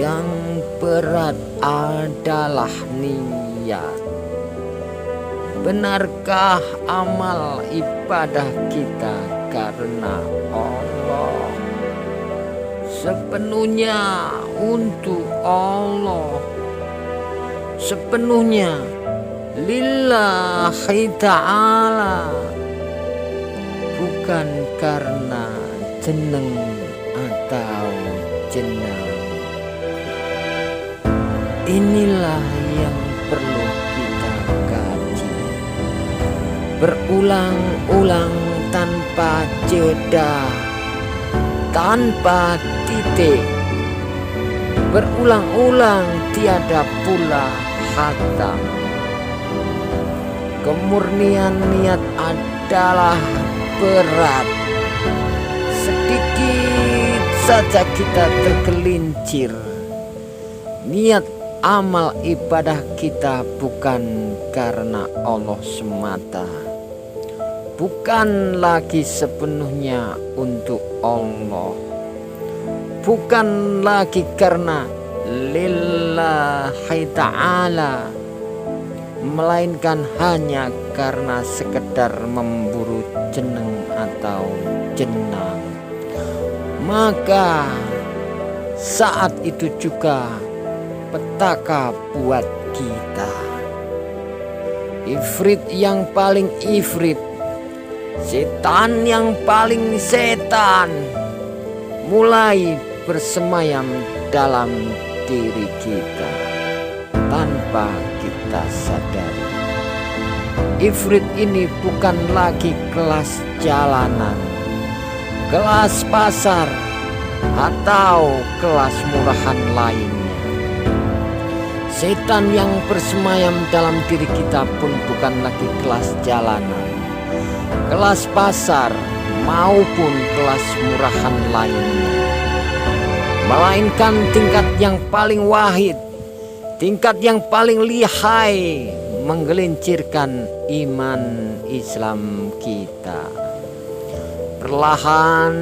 yang berat adalah niat. Benarkah amal ibadah kita karena Allah? Sepenuhnya untuk Allah, sepenuhnya lillahi ta'ala, bukan karena jeneng atau jenang. Inilah yang perlu kita kaji berulang-ulang tanpa jeda, tanpa titik, berulang-ulang tiada pula khatam. Kemurnian niat adalah berat. Sedikit saja kita tergelincir, niat amal ibadah kita bukan karena Allah semata, bukan lagi sepenuhnya untuk Allah, bukan lagi karena lillahi ta'ala, melainkan hanya karena sekedar memburu jeneng atau jenang. Maka saat itu juga petaka buat kita. Ifrit yang paling ifrit, setan yang paling setan, mulai bersemayam dalam diri kita tanpa kita sadari. Ifrit ini bukan lagi kelas jalanan, kelas pasar, atau kelas murahan lainnya. Setan yang bersemayam dalam diri kita pun bukan lagi kelas jalanan, kelas pasar, maupun kelas murahan lainnya, melainkan tingkat yang paling wahid, tingkat yang paling lihai, menggelincirkan iman Islam kita. Perlahan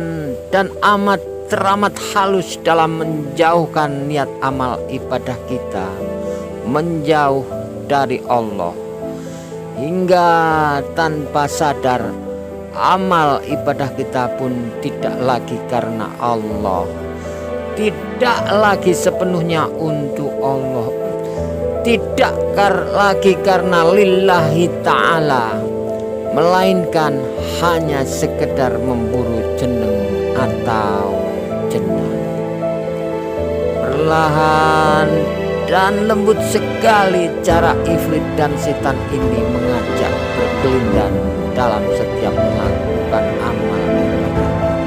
dan teramat halus dalam menjauhkan niat amal ibadah kita menjauh dari Allah, hingga tanpa sadar amal ibadah kita pun tidak lagi karena Allah, tidak lagi sepenuhnya untuk Allah, tidak lagi karena lillahi ta'ala, melainkan hanya sekedar memburu jeneng atau jenang. Perlahan dan lembut sekali cara ifrit dan setan ini mengajak berkelindan dalam setiap melakukan amal ibadah kita,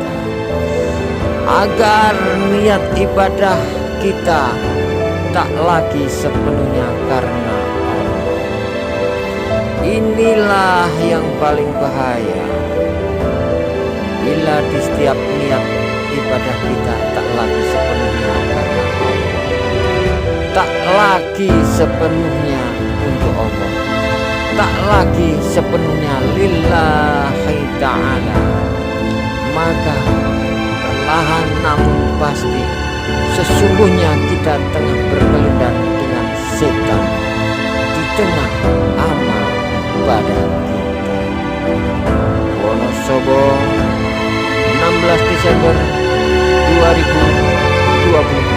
agar niat ibadah kita tak lagi sepenuhnya karena Allah. Inilah yang paling bahaya, bila di setiap niat ibadah kita tak lagi sepenuhnya karena Allah, tak lagi sepenuhnya untuk Allah, tak lagi sepenuhnya lillahi ta'ala, maka perlahan namun pasti sesungguhnya kita tengah berkelindan dengan setan di tengah amal ibadah kita. Wonosobo, 16 Desember 2020.